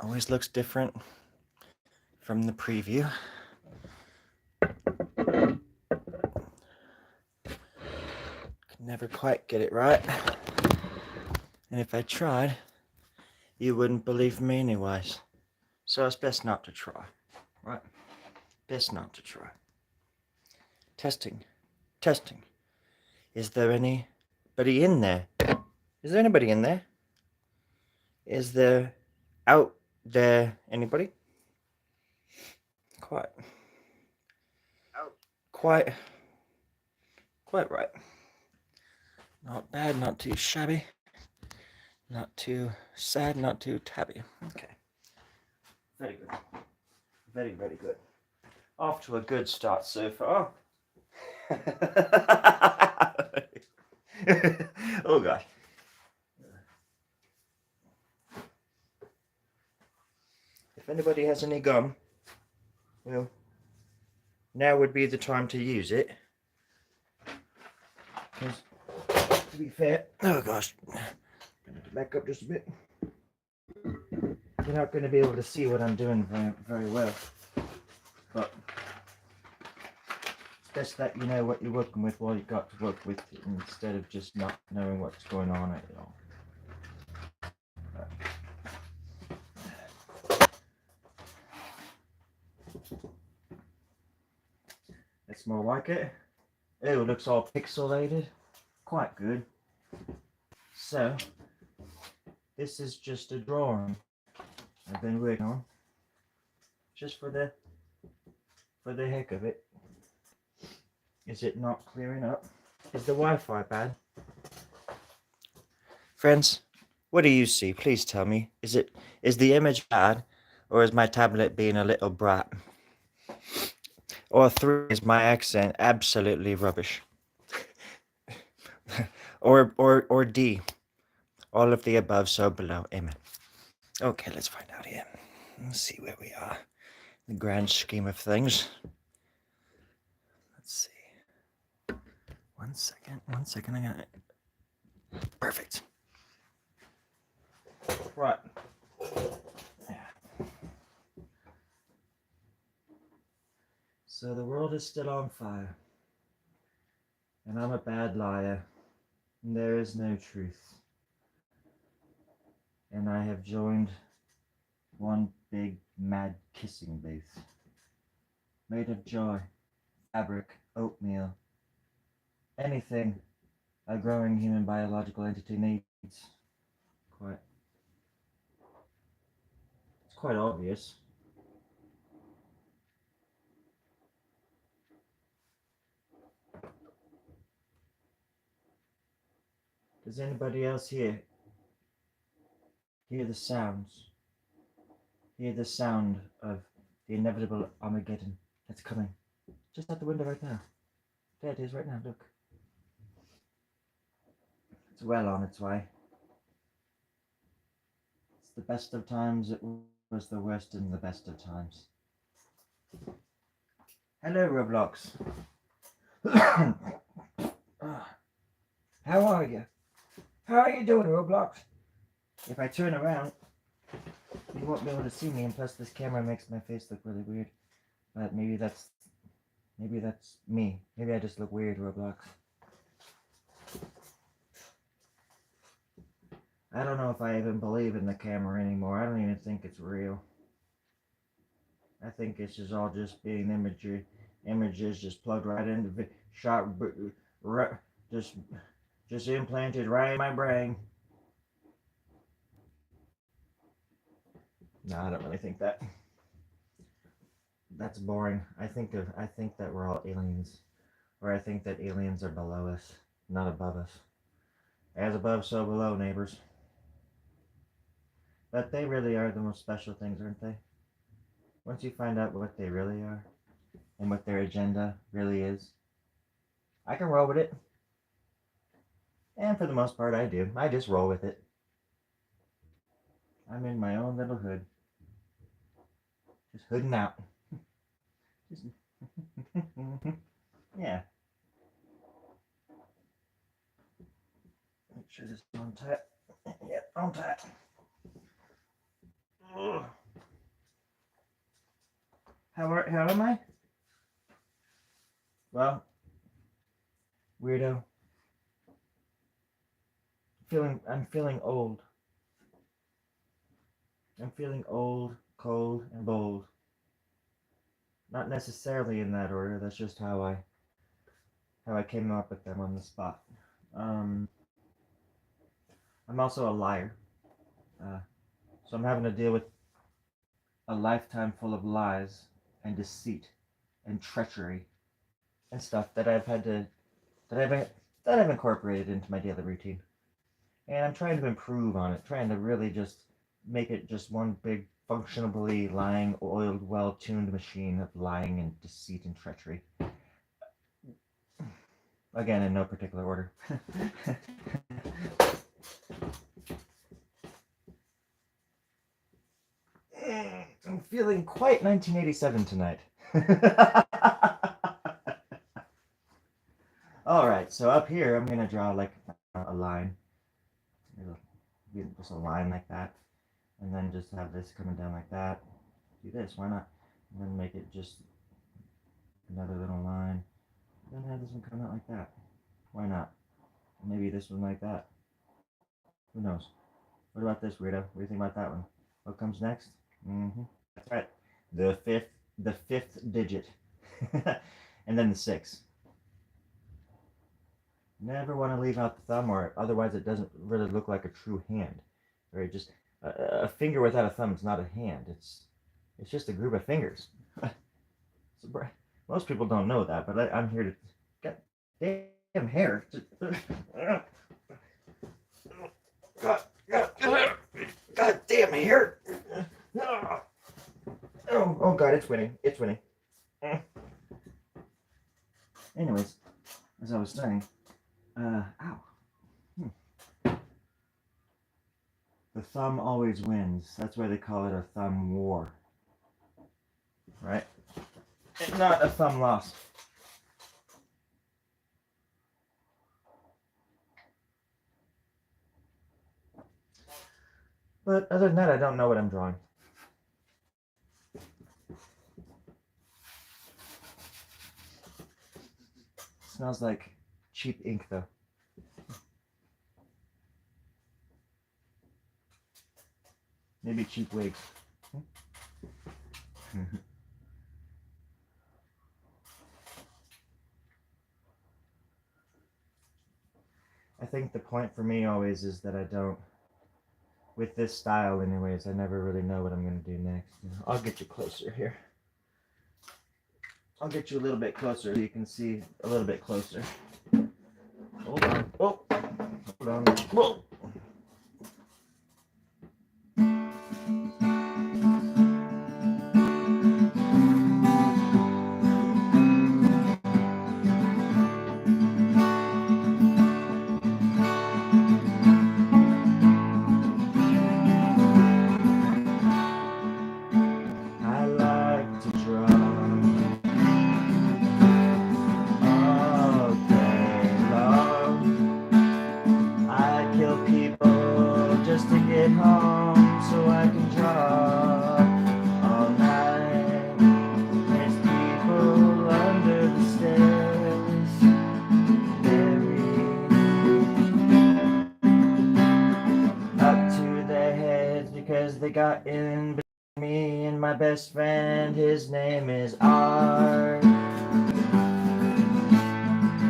Always looks different from the preview. Could never quite get it right. And if I tried, you wouldn't believe me anyways. So it's best not to try, right? Best not to try. Testing. Testing. Is there anybody in there? Is there anybody in there? Is there out there anybody? Quite. Quite. Quite right. Not bad, not too shabby. Not too sad, not too tabby. Okay. Very good. Very, very good. Off to a good start so far. Oh gosh. If anybody has any gum, well, now would be the time to use it. Because, to be fair, oh gosh, I'm going to back up just a bit. You're not going to be able to see what I'm doing very well, but it's best that you know what you're working with while you've got to work with it, instead of just not knowing what's going on at all. That's more like it. It looks all pixelated. Quite good. So, this is just a drawing I've been working on, just for the heck of it. Is it not clearing up? Is the Wi-Fi bad? Friends, what do you see? Please tell me. Is the image bad, or is my tablet being a little brat? Or 3, is my accent absolutely rubbish? or D, all of the above, so below. Amen. Okay, let's find out here. Let's see where we are. The grand scheme of things. Let's see. One second. I got it. Perfect. Right. Yeah. So the world is still on fire. And I'm a bad liar. And there is no truth. And I have joined one big mad kissing booth. Made of joy, fabric, oatmeal, anything a growing human biological entity needs. It's quite obvious. Does anybody else hear the sounds? Hear the sound of the inevitable Armageddon that's coming just out the window right now. There it is right now, look. It's well on its way. It's the best of times, it was the worst in the best of times. Hello, Roblox. How are you? How are you doing, Roblox? If I turn around, you won't be able to see me, and plus this camera makes my face look really weird. But maybe that's me. Maybe I just look weird, Roblox. I don't know if I even believe in the camera anymore. I don't even think it's real. I think it's just all just being images just plugged right into the shot, just implanted right in my brain. No, I don't really think that. That's boring. I think that we're all aliens, or I think that aliens are below us, not above us. As above, so below, neighbors. But they really are the most special things, aren't they? Once you find out what they really are, and what their agenda really is, I can roll with it. And for the most part, I do. I just roll with it. I'm in my own little hood. Just hooding out. Just yeah. Make sure this is on tap. Yep, on tap. Ugh. How am I? Well, weirdo. I'm feeling old. I'm feeling old, cold, and bold. Not necessarily in that order. That's just how I came up with them on the spot. Um, I'm also a liar, so I'm having to deal with a lifetime full of lies and deceit and treachery and stuff that I've had to that I've incorporated into my daily routine. And I'm trying to improve on it, trying to really just make it just one big functionally lying, oiled, well-tuned machine of lying and deceit and treachery. Again, in no particular order. I'm feeling quite 1987 tonight. Alright, so up here I'm going to draw like a line. Just a line like that. And then just have this coming down like that. Do this, why not? And then make it just another little line. Then have this one come out like that. Why not? Maybe this one like that. Who knows? What about this, weirdo? What do you think about that one? What comes next? That's right. The fifth digit. And then the 6. Never want to leave out the thumb, or otherwise it doesn't really look like a true hand. Or just a finger without a thumb is not a hand. It's just a group of fingers. Most people don't know that, but I'm here to get damn hair. God damn hair. Oh god, it's winning. It's winning. Anyways, as I was saying, ow. The thumb always wins. That's why they call it a thumb war. Right? It's not a thumb loss. But other than that, I don't know what I'm drawing. Smells like cheap ink, though. Maybe cheap wigs. I think the point for me always is that I don't, with this style anyways, I never really know what I'm going to do next. I'll get you closer here. I'll get you a little bit closer so you can see a little bit closer. Hold on. Oh, hold on. Whoa. They got in between me and my best friend. His name is Art. Get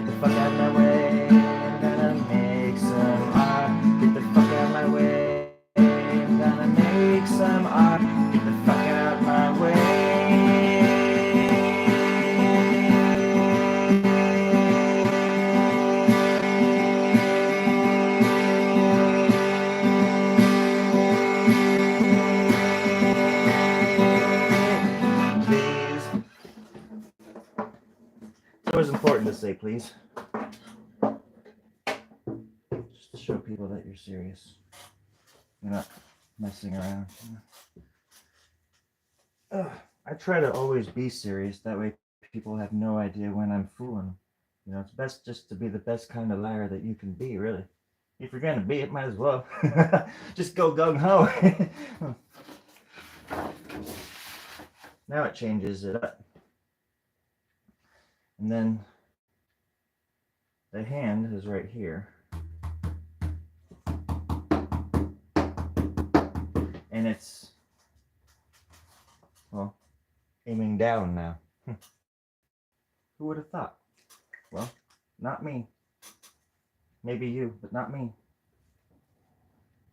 the fuck out of my way. I'm gonna make some art. Get the fuck out of my way. I'm gonna make some art. Get the fuck out of my way. It was important to say please. Just to show people that you're serious. You're not messing around. I try to always be serious. That way people have no idea when I'm fooling. It's best just to be the best kind of liar that you can be, really. If you're gonna be it, might as well. Just go gung-ho. Now it changes it up. And then the hand is right here. And it's, well, aiming down now. Who would have thought? Well, not me. Maybe you, but not me.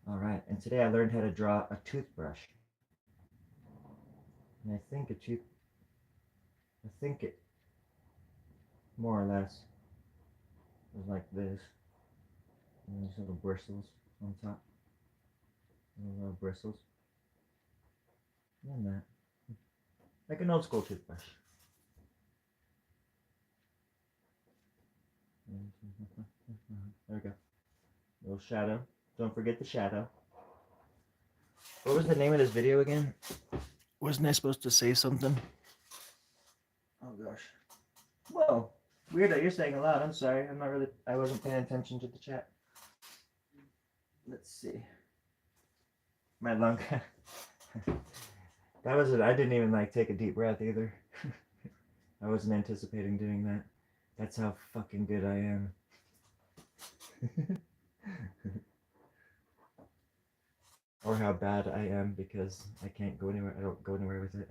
Alright, and today I learned how to draw a toothbrush. And I think it more or less was like this. And these little bristles on top. Little bristles. And that. Like an old school toothbrush. There we go. Little shadow. Don't forget the shadow. What was the name of this video again? Wasn't I supposed to say something? Oh gosh. Whoa. Weirdo, you're saying a lot. I'm sorry. I wasn't paying attention to the chat. Let's see. My lung. That was it. I didn't even take a deep breath either. I wasn't anticipating doing that. That's how fucking good I am. Or how bad I am because I can't go anywhere. I don't go anywhere with it.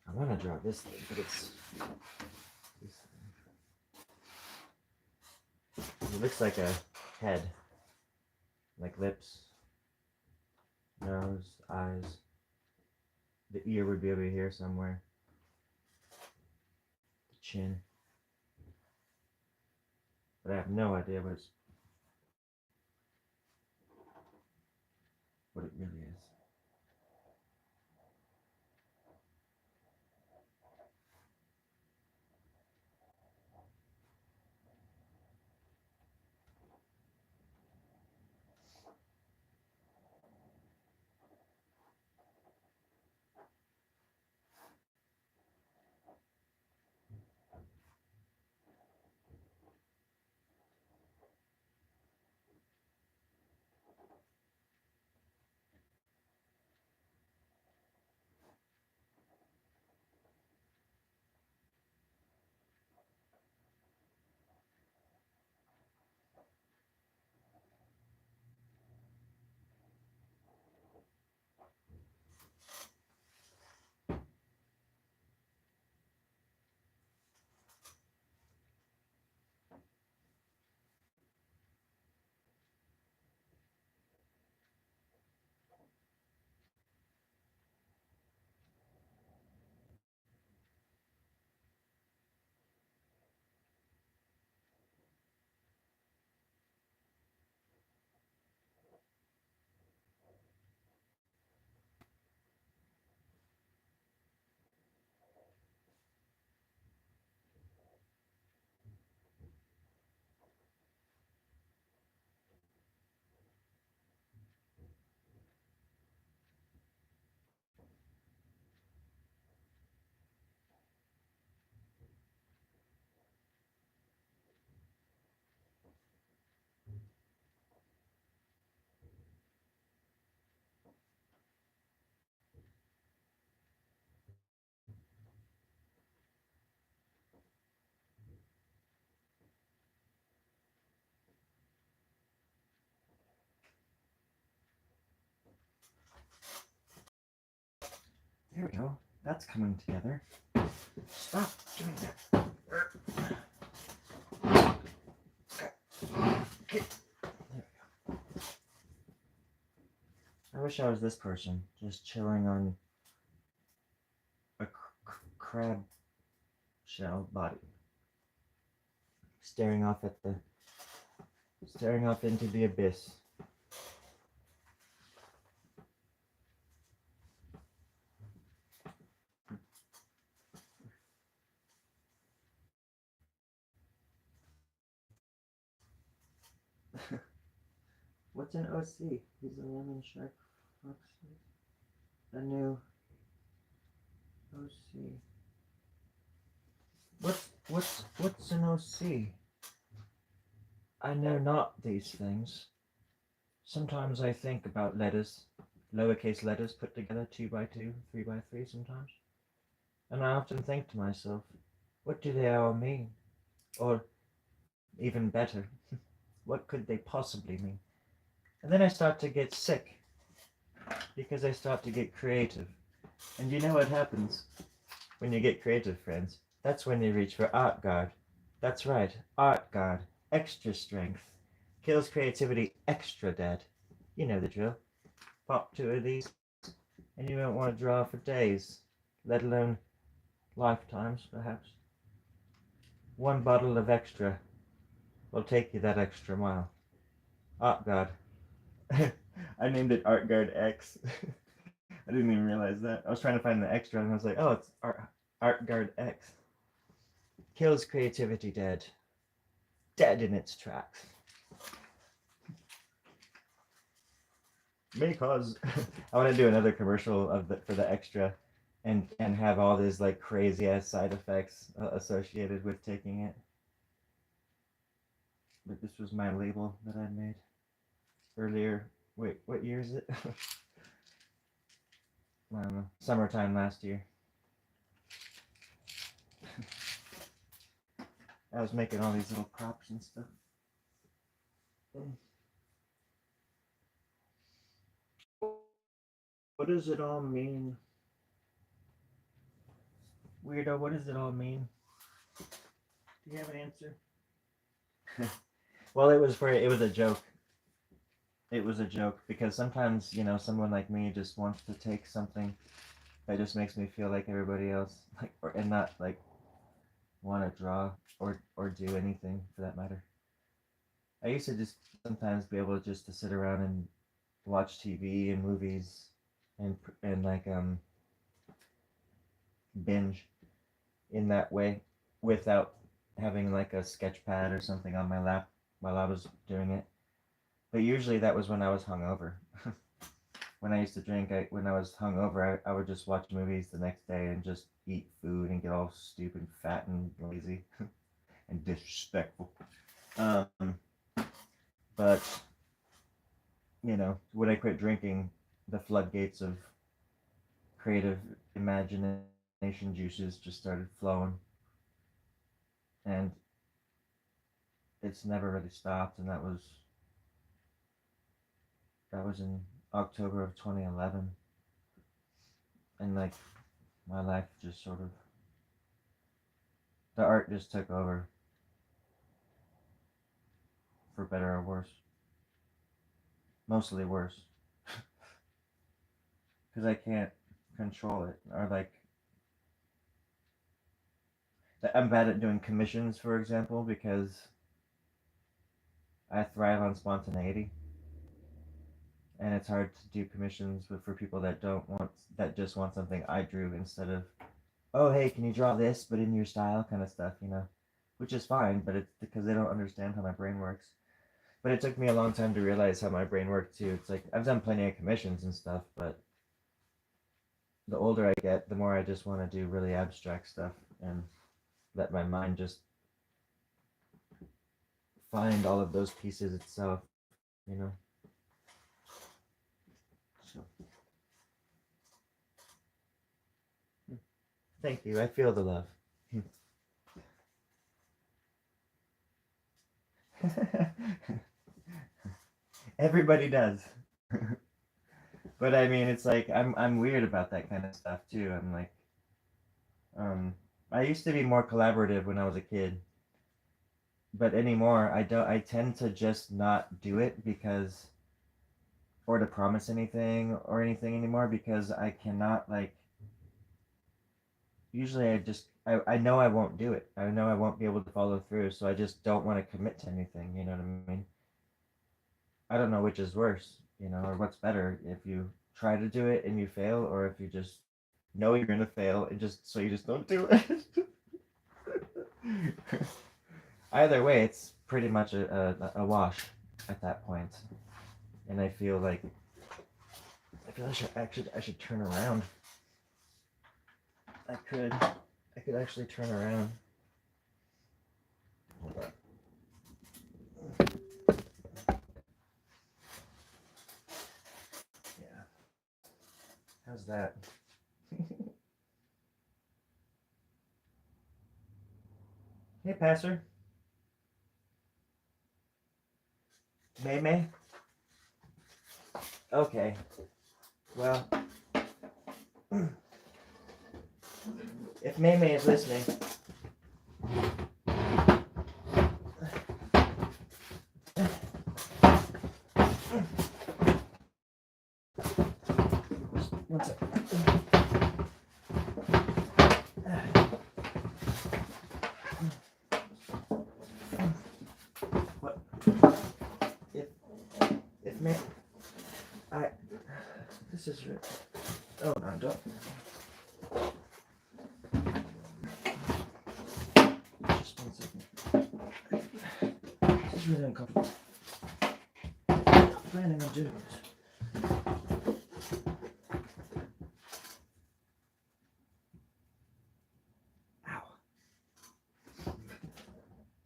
I want to draw this thing, but it's this thing. It looks like a head, like lips, nose, eyes. The ear would be over here somewhere. The chin. But I have no idea what it really is. There we go. That's coming together. Stop doing that. Okay. There we go. I wish I was this person, just chilling on a crab shell body, staring off into the abyss. What's an OC? He's a lemon shark fox. A new OC. What's an OC? I know not these things. Sometimes I think about letters, lowercase letters put together 2 by 2, 3 by 3 sometimes. And I often think to myself, what do they all mean? Or even better, what could they possibly mean? And then I start to get sick because I start to get creative. And you know what happens when you get creative, friends? That's when you reach for Art Guard. That's right, Art Guard. Extra strength. Kills creativity extra dead. You know the drill. Pop 2 of these, and you won't want to draw for days, let alone lifetimes, perhaps. 1 bottle of extra will take you that extra mile. Art Guard. I named it Art Guard X. I didn't even realize that. I was trying to find the extra, and I was like, oh, it's Art Guard X. Kills creativity dead. Dead in its tracks. Because I want to do another commercial for the extra, and have all these like crazy ass side effects associated with taking it. But this was my label that I made earlier. Wait, what year is it? I don't know. Summertime last year. I was making all these little props and stuff. What does it all mean? Weirdo, what does it all mean? Do you have an answer? Well, it was a joke. It was a joke because sometimes, someone like me just wants to take something that just makes me feel like everybody else, and not like want to draw or do anything for that matter. I used to just sometimes be able just to sit around and watch TV and movies and like binge in that way without having like a sketch pad or something on my lap while I was doing it. But usually that was when I was hungover. When I used to drink, when I was hungover, I would just watch movies the next day and just eat food and get all stupid, fat, and lazy and disrespectful. But when I quit drinking, the floodgates of creative imagination juices just started flowing, and it's never really stopped. And that was in October of 2011, and like my life just sort of, the art just took over, for better or worse. Mostly worse, because I can't control it, or like I'm bad at doing commissions, for example, because I thrive on spontaneity, and it's hard to do commissions for people that just want something I drew instead of, oh hey, can you draw this but in your style, kind of stuff, which is fine, but it's because they don't understand how my brain works. But it took me a long time to realize how my brain worked too. It's like I've done plenty of commissions and stuff, but the older I get, the more I just want to do really abstract stuff and let my mind just find all of those pieces itself, you know. So, thank you. I feel the love. Everybody does. But I mean, it's like I'm weird about that kind of stuff too. I'm like, I used to be more collaborative when I was a kid, but anymore I don't. I tend to just not do it because, or to promise anything or anything anymore, because I cannot like. Usually I know I won't do it. I know I won't be able to follow through, so I just don't want to commit to anything. You know what I mean? I don't know which is worse, or what's better, if you try to do it and you fail, or if you just know you're gonna fail and you just don't do it. Either way, it's pretty much a wash at that point, and I feel I should turn around. I could actually turn around. Hold on. that? Hey, Passer. May May? Okay. Well, if May May is listening, one second. What? If May, this is. Oh no, don't. Just 1 second. This is really uncomfortable. I'm planning on doing this.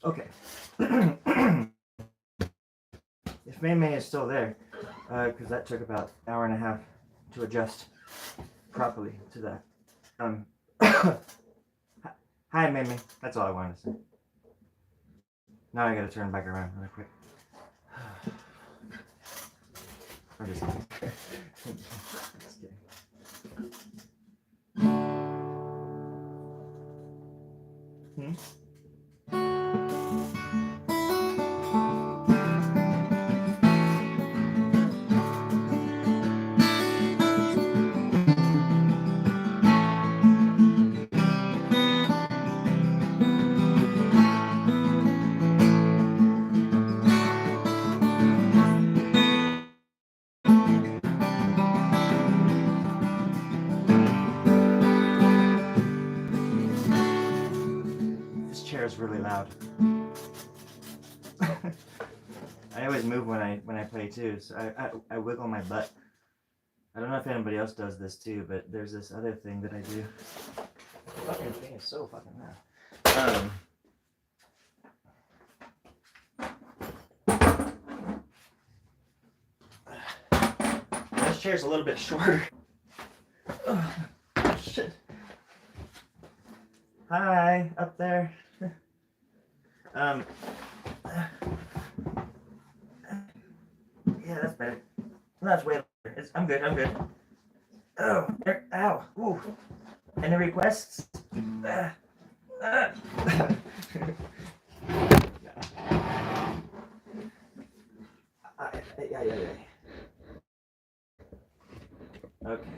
Okay. If May May is still there, because that took about an hour and a half to adjust properly to that. Hi May May. That's all I wanted to say. Now I gotta turn back around really quick. I'm just kidding. Just kidding. This chair is really loud. I always move when I play too, so I wiggle my butt. I don't know if anybody else does this too, but there's this other thing that I do. The fucking thing is so fucking loud. This chair's a little bit shorter. Oh, shit. Hi, up there. Yeah, that's better. That's way better. I'm good. Oh, there, ow, ooh. Any requests? Yeah. Okay.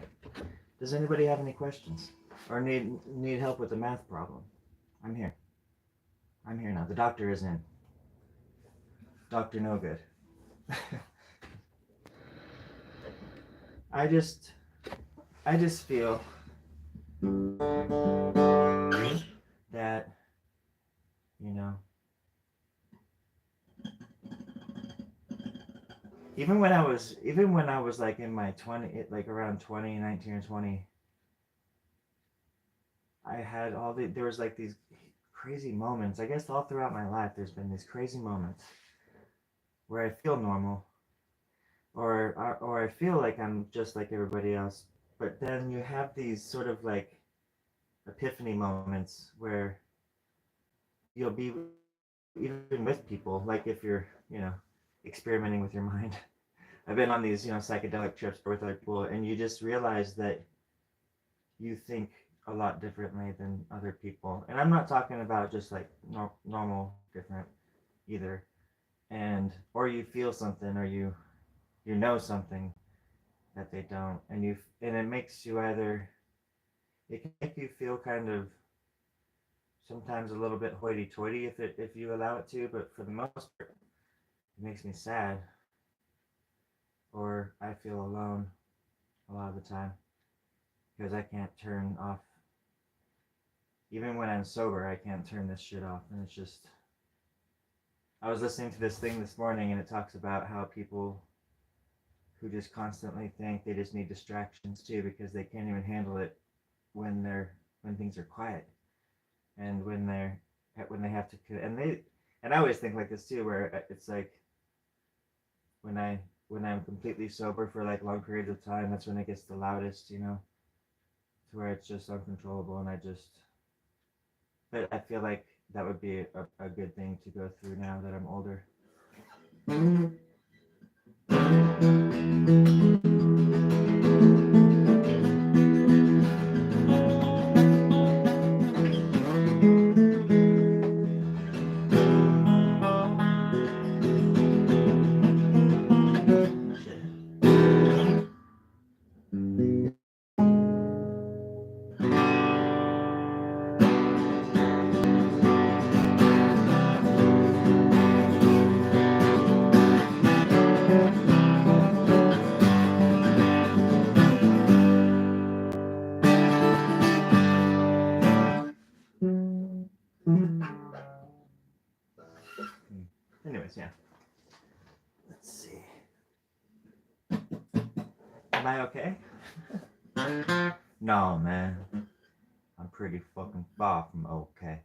Does anybody have any questions or need help with the math problem? I'm here. I'm here now. The doctor is in. Doctor No Good. I just feel that, you know, even when I was like in my 20, like around 20, 19 or 20, I had there was like these crazy moments. I guess all throughout my life, there's been these crazy moments where I feel normal, or I feel like I'm just like everybody else. But then you have these sort of like epiphany moments where you'll be even with people, like if you're, experimenting with your mind. I've been on these, psychedelic trips with other people, and you just realize that you think a lot differently than other people. And I'm not talking about just like normal different either. Or you feel something, or you know something that they don't, and it makes you it can make you feel kind of sometimes a little bit hoity-toity if you allow it to, but for the most part, it makes me sad, or I feel alone a lot of the time because I can't turn off. Even when I'm sober, I can't turn this shit off, and it's just. I was listening to this thing this morning, and it talks about how people who just constantly think they just need distractions too because they can't even handle it when things are quiet, and when they have to, and I always think like this too, where it's like when I'm completely sober for like long periods of time, that's when it gets the loudest, to where it's just uncontrollable, and but I feel like that would be a good thing to go through now that I'm older. Anyways, yeah. Let's see. Am I okay? No, man. I'm pretty fucking far from okay.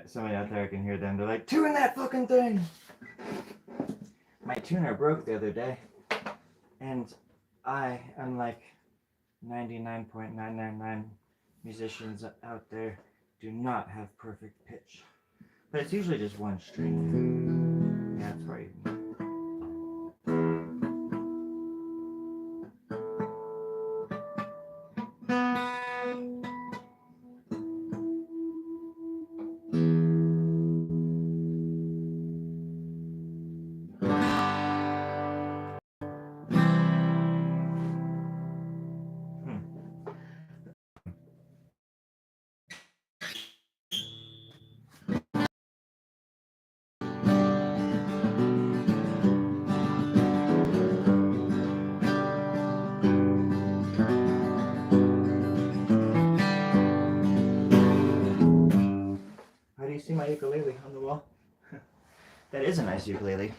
Somebody out there can hear them. They're like, tune that fucking thing! My tuner broke the other day, and I, unlike 99.999 musicians out there, do not have perfect pitch. But it's usually just one string. Yeah, that's right. How do you see my ukulele on the wall? That is a nice ukulele.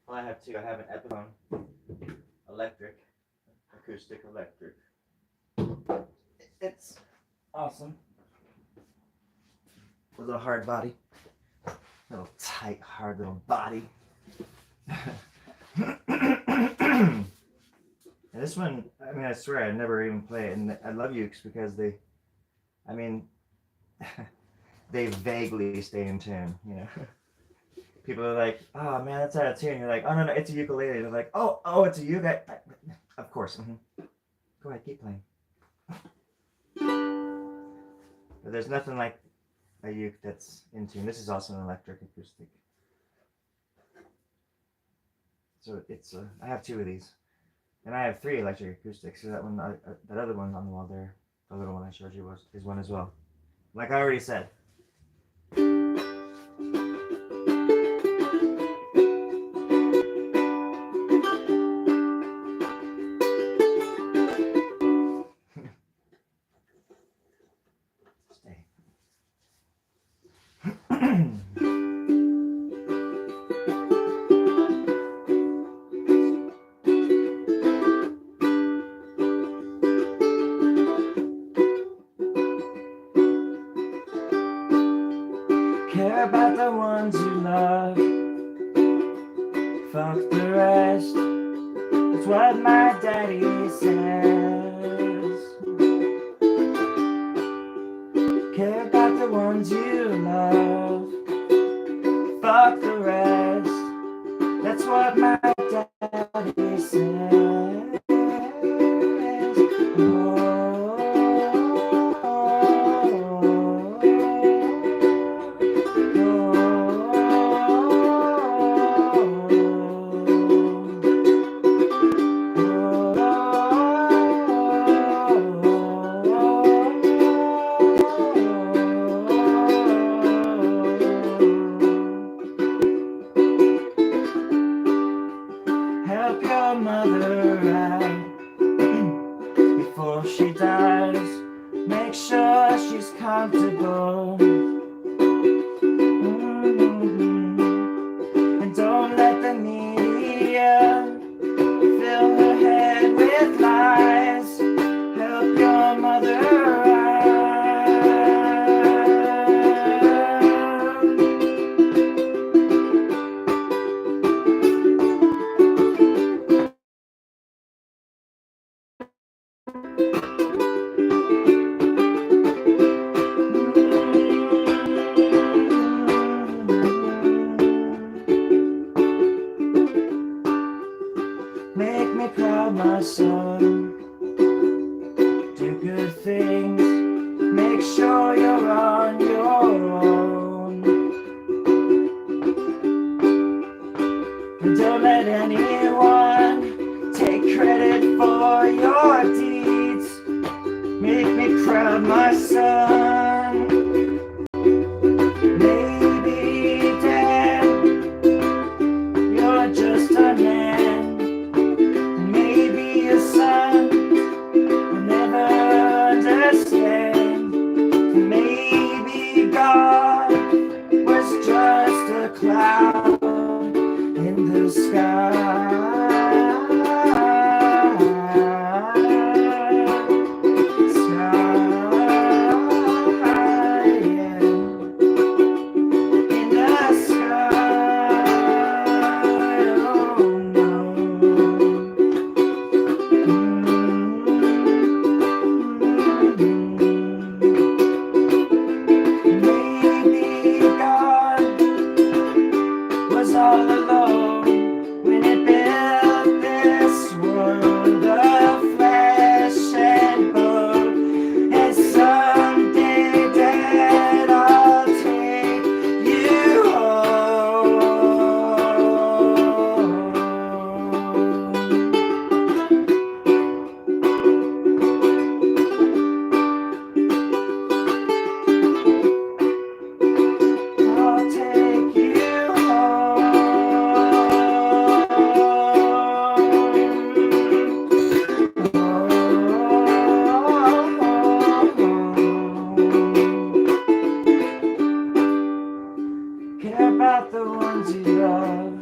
Well, I have two. I have an Epiphone electric, acoustic electric. It's awesome. With a hard body. Little tight, hard little body. And this one, I mean, I swear I never even play it. And I love ukes because they vaguely stay in tune, you know. People are like, oh man, that's out of tune. You're like, oh no, it's a ukulele. They're like, oh, it's a uke. Of course. Go ahead, keep playing. But there's nothing like a uke that's in tune. This is also an electric acoustic. So I have two of these. And I have three electric acoustics. So that one, that other one on the wall there, the little one I showed you is one as well. Like I already said. Care about the ones you love. Fuck the rest. That's what my daddy says. Care about the ones you love. Fuck the rest. That's what my daddy says. Help your mother out before she dies. Make sure she's comfortable. And don't let the media fill her head with lies. Help your mother out. Make me proud, my son. Do good things. Make sure you're on your own. And don't let anyone take credit for your deeds. Make me proud, my son. Maybe, Dad, you're just a man. Maybe your son will never understand. Maybe God was just a cloud in the sky. All alone when it built this world of flesh and bone. And someday, Dad, I'll take you home. I'll take you Care about the ones you love.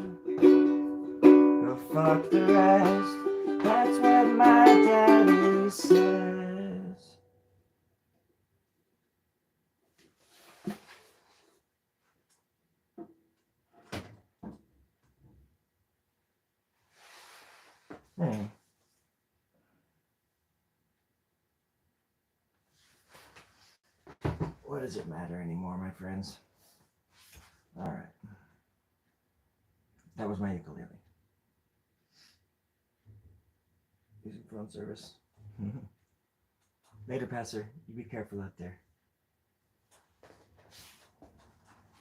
Go fuck the rest. That's what my daddy says. Hey. What does it matter anymore, my friends? All right. That was my ukulele. Using phone service. Later, Pastor. You be careful out there.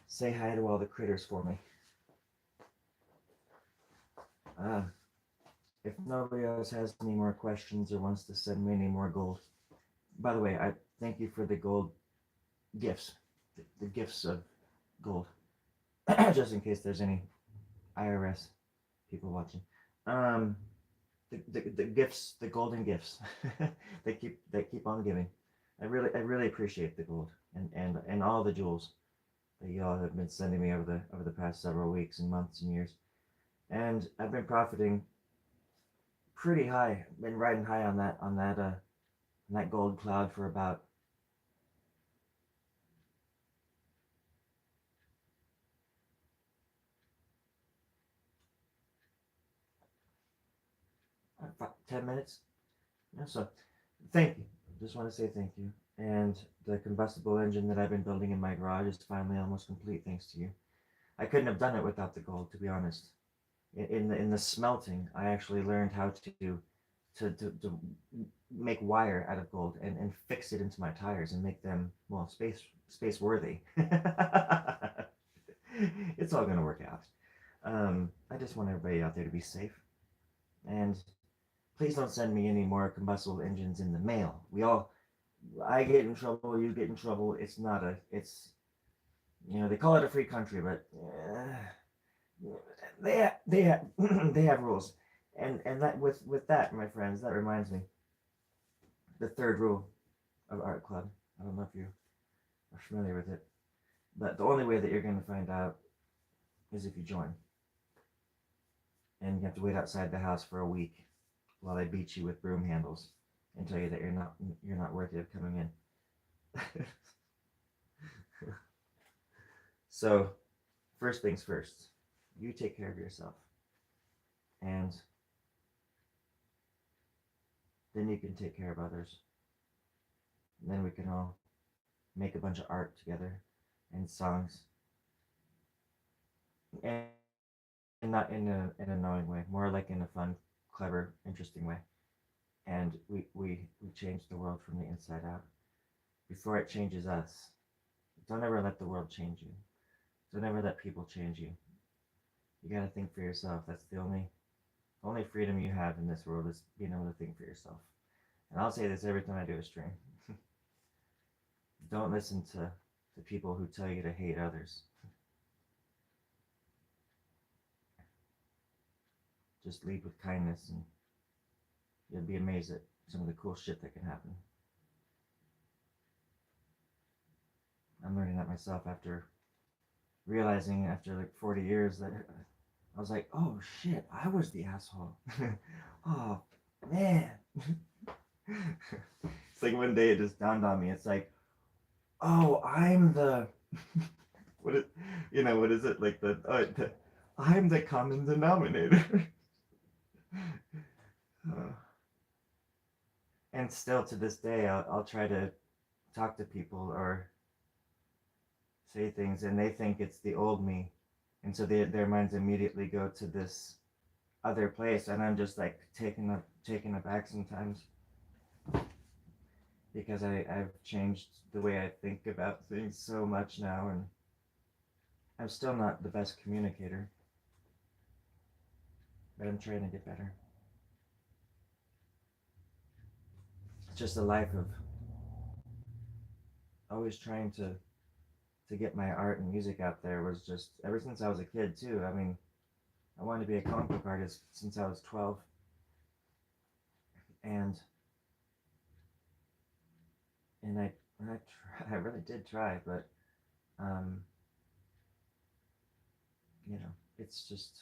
Say hi to all the critters for me. If nobody else has any more questions or wants to send me any more gold. By the way, I thank you for the gold gifts. The gifts of gold. Just in case there's any IRS people watching. The gifts, the golden gifts. they keep on giving. I really appreciate the gold and all the jewels that y'all have been sending me over the past several weeks and months and years. And I've been profiting pretty high. Been riding high on that gold cloud for about 10 minutes? Yeah, so thank you. Just want to say thank you. And the combustible engine that I've been building in my garage is finally almost complete thanks to you. I couldn't have done it without the gold, to be honest. In the smelting, I actually learned how to make wire out of gold and fix it into my tires and make them, well, space worthy. It's all gonna work out. I just want everybody out there to be safe, and please don't send me any more combustible engines in the mail. I get in trouble, you get in trouble. It's not a, it's, they call it a free country, but they have they have rules, and that with that, my friends, that reminds me, the third rule of Art Club. I don't know if you are familiar with it, but the only way that you're going to find out is if you join, and you have to wait outside the house for a week while I beat you with broom handles and tell you that you're not worthy of coming in. So, first things first, you take care of yourself, and then you can take care of others. And then we can all make a bunch of art together and songs, and not in a knowing way, more like in a fun, clever, interesting way. And we change the world from the inside out before it changes us. Don't ever let the world change you. Don't ever let people change you. You gotta think for yourself. That's the only freedom you have in this world is being able to think for yourself. And I'll say this every time I do a stream. Don't listen to people who tell you to hate others. Just lead with kindness, and you'll be amazed at some of the cool shit that can happen. I'm learning that myself after realizing after like 40 years that I was like, oh shit, I was the asshole. Oh man. It's like one day it just dawned on me. It's like, oh, I'm the what is what is it like I'm the common denominator. And still to this day, I'll try to talk to people or say things, and they think it's the old me, and so their minds immediately go to this other place, and I'm just like taken aback sometimes because I've changed the way I think about things so much now, and I'm still not the best communicator, but I'm trying to get better. It's just a life of always trying to get my art and music out there. Was just ever since I was a kid too. I mean, I wanted to be a comic book artist since I was 12, and and I really did try, but um, it's just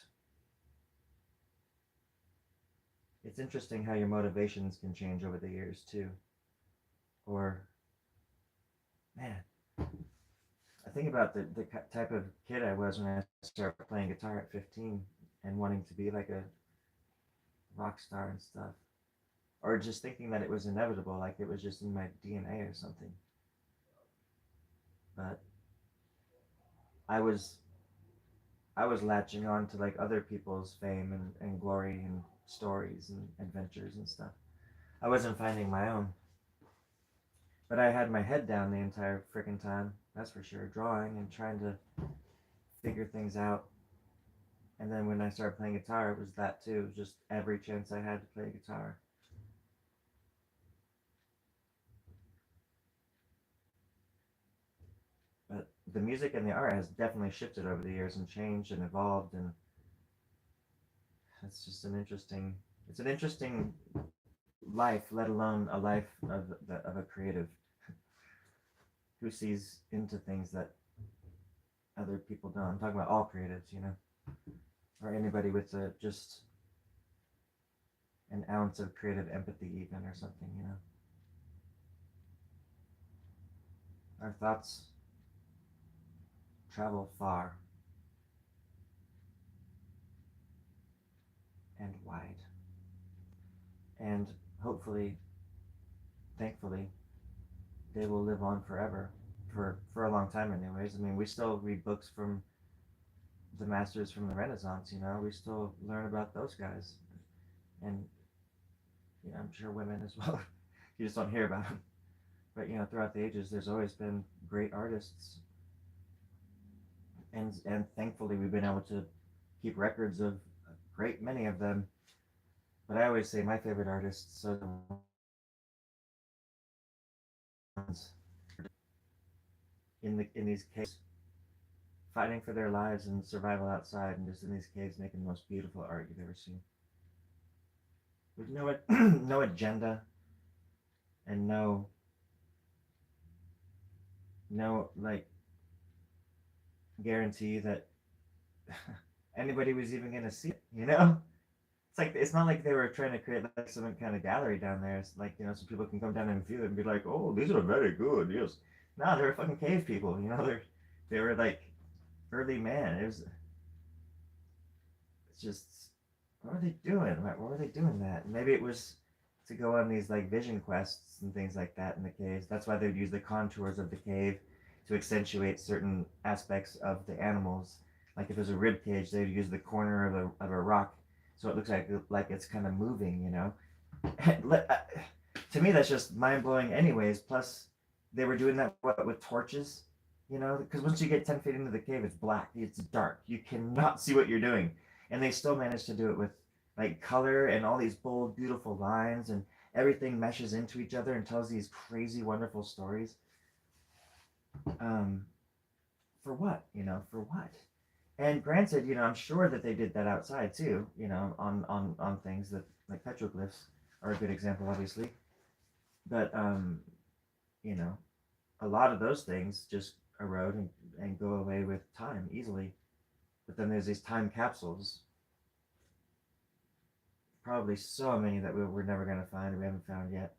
it's interesting how your motivations can change over the years too. Or man, I think about the type of kid I was when I started playing guitar at 15 and wanting to be like a rock star and stuff, or just thinking that it was inevitable, like it was just in my DNA or something. But I was I was latching on to like other people's fame and glory and stories and adventures and stuff. I wasn't finding my own. But I had my head down the entire freaking time, that's for sure, drawing and trying to figure things out. And then when I started playing guitar, it was that too. It was just every chance I had to play guitar. But the music and the art has definitely shifted over the years and changed and evolved, and it's an interesting life, let alone a life of a creative who sees into things that other people don't. I'm talking about all creatives, or anybody with just an ounce of creative empathy, even, or something. Our thoughts travel far and wide, and hopefully, thankfully, they will live on forever, for a long time anyways. I mean, we still read books from the masters from the Renaissance, we still learn about those guys, and I'm sure women as well. You just don't hear about them. But throughout the ages, there's always been great artists, and thankfully we've been able to keep records of a great many of them. But I always say my favorite artists are the ones in these caves, fighting for their lives and survival outside, and just in these caves making the most beautiful art you've ever seen. With no no agenda, and no like guarantee that anybody was even gonna see it. It's like it's not like they were trying to create like some kind of gallery down there. It's like so people can come down and view it and be like, oh, these are very good. Yes, no, they were fucking cave people. They were like early man. It's just what were they doing? What were they doing that? Maybe it was to go on these like vision quests and things like that in the caves. That's why they would use the contours of the cave to accentuate certain aspects of the animals. Like if it was a rib cage, they would use the corner of a rock so it looks like it's kind of moving. To me, that's just mind blowing. Anyways, plus they were doing that with torches. Because once you get 10 feet into the cave, it's black. It's dark. You cannot see what you're doing, and they still managed to do it with like color and all these bold, beautiful lines, and everything meshes into each other and tells these crazy, wonderful stories. Um, for what? For what? And granted, I'm sure that they did that outside too. On things that like petroglyphs are a good example, obviously. But you know, a lot of those things just erode and go away with time easily. But then there's these time capsules, probably so many that we're never going to find, we haven't found yet,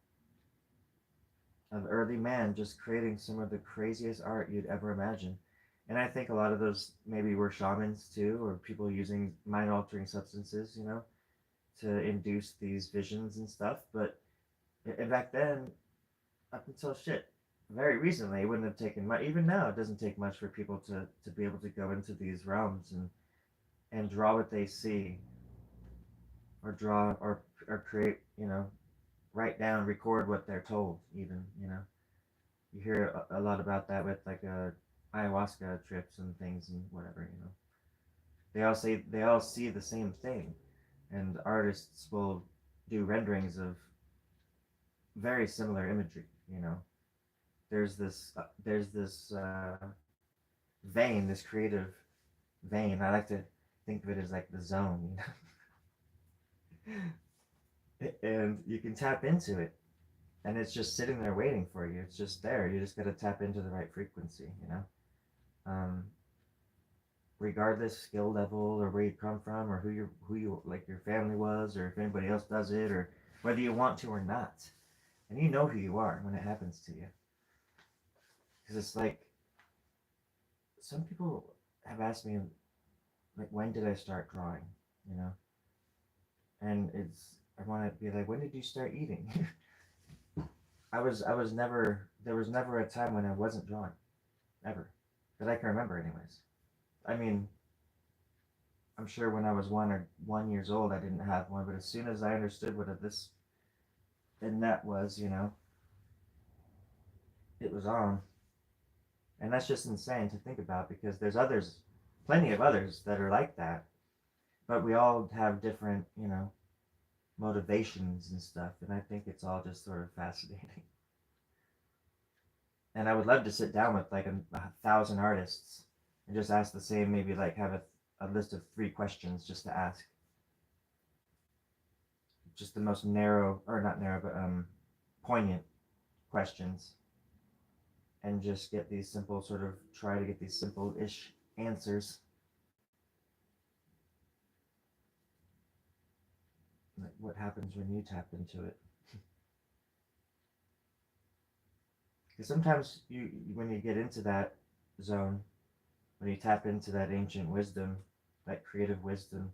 of early man just creating some of the craziest art you'd ever imagine. And I think a lot of those maybe were shamans too, or people using mind altering substances, to induce these visions and stuff. But back then, up until very recently, it wouldn't have taken much. Even now, it doesn't take much for people to be able to go into these realms and draw what they see, or draw or create, write down, record what they're told. Even you hear a lot about that with like ayahuasca trips and things and whatever. They all see the same thing, and artists will do renderings of very similar imagery. There's this vein, this creative vein. I like to think of it as like the zone, and you can tap into it, and it's just sitting there waiting for you. It's just there. You just got to tap into the right frequency. Um, Regardless skill level or where you come from or who you like your family was, or if anybody else does it, or whether you want to or not, and you know who you are when it happens to you. Because it's like some people have asked me, like, when did I start drawing? You know, and I want to be like, when did you start eating? I was never there was never a time when I wasn't drawing, ever, that I can remember, anyways. I mean, I'm sure when I was 1 years old, I didn't have one, but as soon as I understood what this and that was, it was on. And that's just insane to think about, because there's plenty of others that are like that, but we all have different, motivations and stuff. And I think it's all just sort of fascinating. And I would love to sit down with like a thousand artists and just ask the same, maybe like have a list of 3 questions just to ask. Just the most narrow, or not narrow, but poignant questions, and just get these simple try to get these simple-ish answers. Like what happens when you tap into it? Because sometimes when you get into that zone, when you tap into that ancient wisdom, that creative wisdom,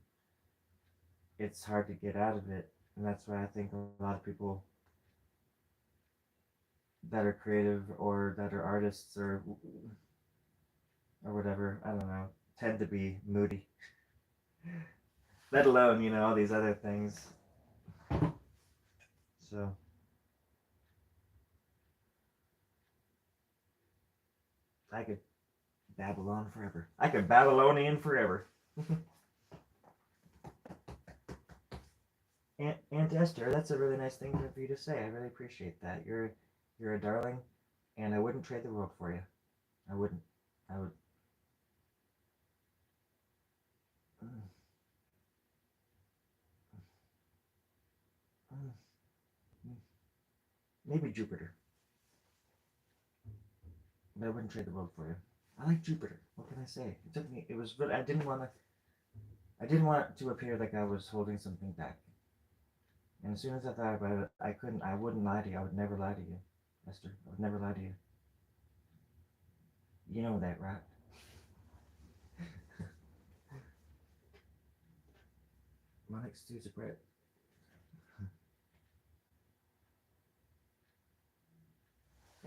it's hard to get out of it And that's why I think a lot of people that are creative or that are artists or whatever, I don't know, tend to be moody. Let alone, all these other things. So I could babble on forever. I could Babylonian forever. Aunt Esther, that's a really nice thing for you to say. I really appreciate that. You're a darling, and I wouldn't trade the world for you. I wouldn't. I would. Mm, mm, mm. Maybe Jupiter, but I wouldn't trade the world for you. I like Jupiter. What can I say? It took me. It was. But I didn't want to. I didn't want it to appear like I was holding something back. And as soon as I thought about it, I couldn't. I wouldn't lie to you. I would never lie to you, Esther. I would never lie to you. You know that, right? My next stew's a bread.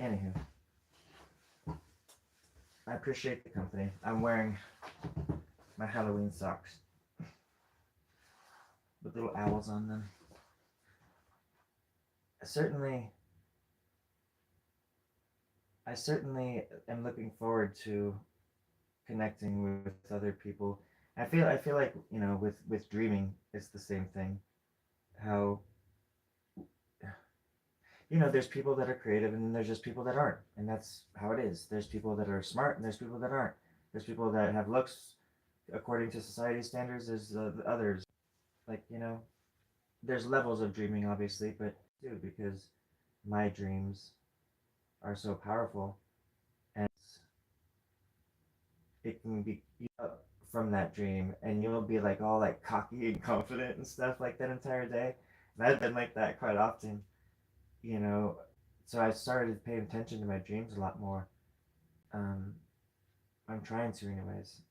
Anywho, I appreciate the company. I'm wearing my Halloween socks with little owls on them. I certainly am looking forward to connecting with other people. I feel like with dreaming, it's the same thing. How there's people that are creative and there's just people that aren't, and that's how it is. There's people that are smart and there's people that aren't. There's people that have looks according to society standards. There's the others. Like there's levels of dreaming, obviously, but too because my dreams are so powerful, and it can be from that dream, and you'll be like all like cocky and confident and stuff like that entire day. And I've been like that quite often, you know. So I started paying attention to my dreams a lot more. Um, I'm trying to, anyways.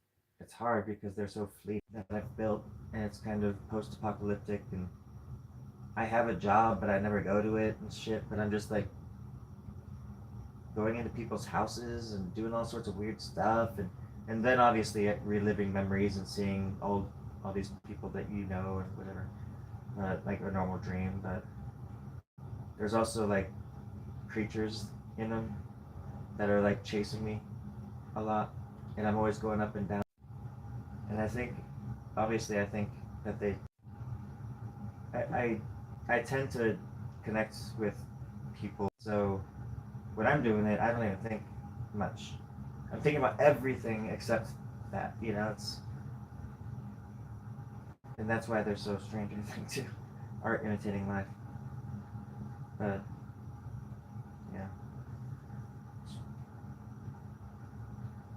It's hard because they're so fleet that I've built, and it's kind of post-apocalyptic, and I have a job, but I never go to it and shit. But I'm just like going into people's houses and doing all sorts of weird stuff, and then obviously reliving memories and seeing all these people that and whatever, like a normal dream. But there's also like creatures in them that are like chasing me a lot, and I'm always going up and down. And I think, obviously, I think that I, I, I tend to connect with people. So when I'm doing it, I don't even think much. I'm thinking about everything except that. And that's why they're so strange. I think too, art imitating life. But yeah,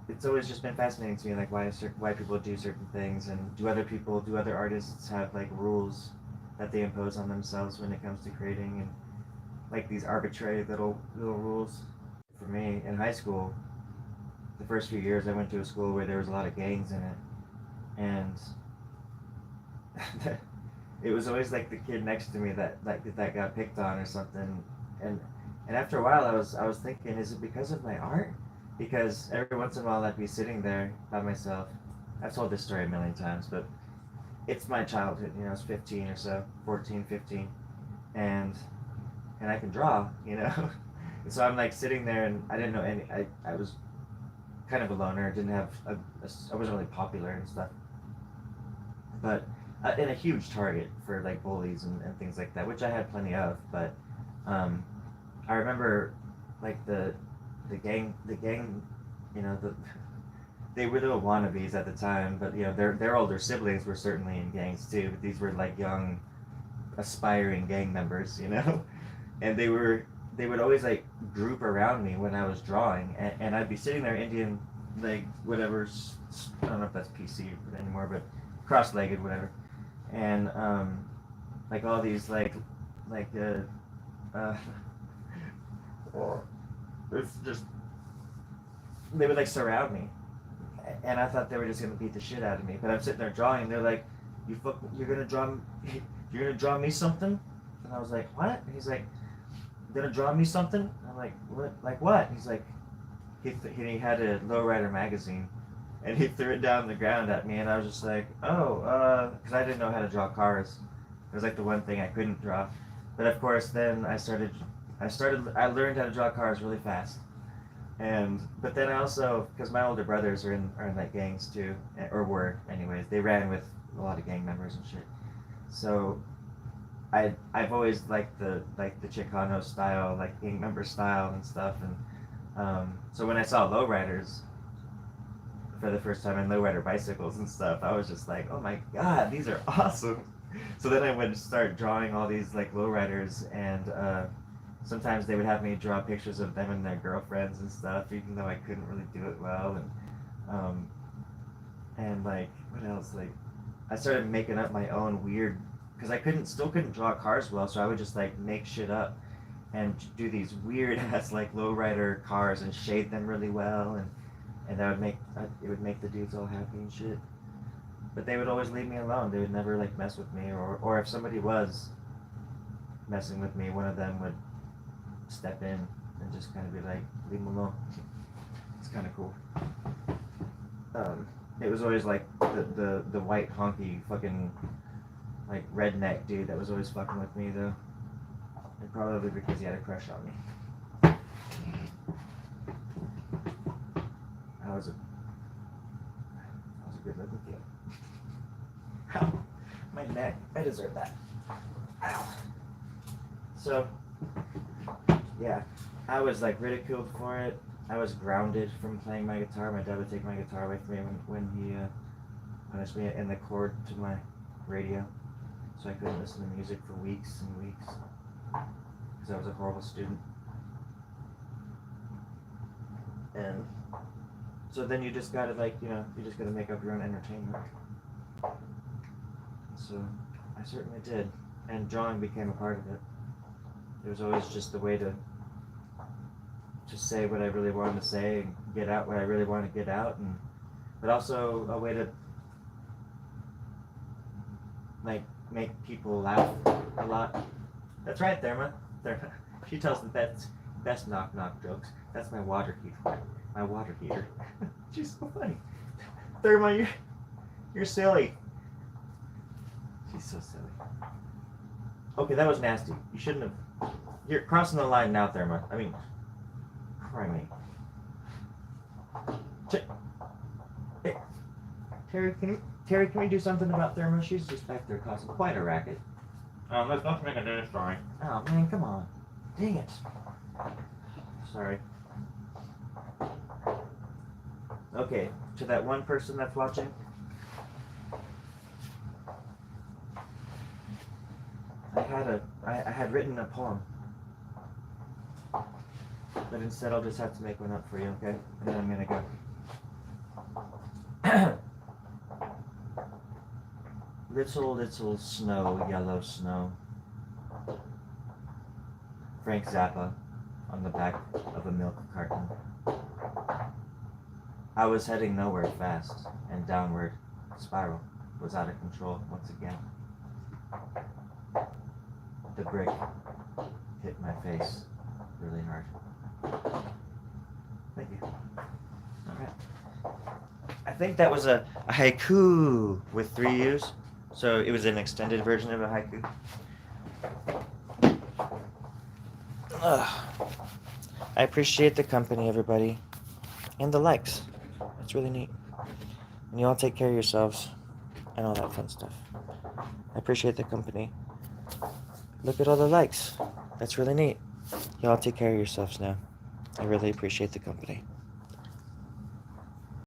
it's always just been fascinating to me, like why people do certain things, and do other artists have like rules that they impose on themselves when it comes to creating, and like these arbitrary little rules. For me, in high school, the first few years, I went to a school where there was a lot of gangs in it, and it was always like the kid next to me that got picked on or something, and and after a while, I was thinking, is it because of my art? Because every once in a while, I'd be sitting there by myself. I've told this story a million times, but it's my childhood. I was 15 or so, 14, 15, and I can draw. And so I'm like sitting there, and I didn't know any. I was kind of a loner. Didn't have I wasn't really popular and stuff, but and a huge target for like bullies and things like that, which I had plenty of. But um, I remember like the gang, the they were little wannabes at the time, but their older siblings were certainly in gangs too. But these were like young, aspiring gang members. And they would always like group around me when I was drawing, and I'd be sitting there Indian, like whatever, I don't know if that's PC anymore, but cross-legged, whatever, and like all these like uh it's just they would like surround me, and I thought they were just gonna beat the shit out of me. But I'm sitting there drawing. They're like, you're gonna draw. you're gonna draw me something? And I was like, what? And he's like, gonna draw me something? And I'm like, what? Like what? He's like, he had a lowrider magazine, and he threw it down the ground at me, and I was just like, oh, because I didn't know how to draw cars. It was like the one thing I couldn't draw. But of course, then I learned how to draw cars really fast. But then I also, because my older brothers are in like gangs too, or were anyways. They ran with a lot of gang members and shit. So I've always liked the Chicano style, like gang member style and stuff. And so when I saw lowriders for the first time and lowrider bicycles and stuff, I was just like, oh my god, these are awesome. So then I would start drawing all these like lowriders, and sometimes they would have me draw pictures of them and their girlfriends and stuff, even though I couldn't really do it well. And like, what else? Like, I started making up my own weird, because I still couldn't draw cars well, so I would just like make shit up and do these weird ass like lowrider cars and shade them really well, and that would it would make the dudes all happy and shit. But they would always leave me alone. They would never like mess with me, or if somebody was messing with me, one of them would step in and just kind of be like, leave them alone. It's kind of cool. It was always like the white honky fucking like redneck dude that was always fucking with me though, and probably because he had a crush on me. I was a good looking kid. Ow, my neck. I deserve that. Ow. So, yeah, I was like ridiculed for it. I was grounded from playing my guitar. My dad would take my guitar away from me when he punished me in the cord to my radio, so I couldn't listen to music for weeks and weeks because I was a horrible student. And so then you just gotta you just gotta make up your own entertainment. So I certainly did, and drawing became a part of it. It was always just a way to say what I really wanted to say and get out what I really wanted to get out, but also a way to like make people laugh a lot. That's right, Therma. She tells the best knock jokes. That's my water heater. My water heater. She's so funny. Therma, you're silly. She's so silly. Okay, that was nasty. You shouldn't have. You're crossing the line now, Therma. I mean, cry me. Hey, Terry, can we do something about Therma? She's just back there causing quite a racket. Let's make a dance story. Oh man, come on. Dang it. Sorry. Okay, to that one person that's watching. I had written a poem, but instead I'll just have to make one up for you, okay? And then I'm gonna go. Little snow, yellow snow. Frank Zappa on the back of a milk carton. I was heading nowhere fast, and downward spiral was out of control once again. The brick hit my face really hard. Thank you. Alright. I think that was a haiku with 3 U's, so it was an extended version of a haiku. I appreciate the company, everybody, and the likes. It's really neat. And you all take care of yourselves and all that fun stuff. I appreciate the company. Look at all the likes. That's really neat. You all take care of yourselves now. I really appreciate the company.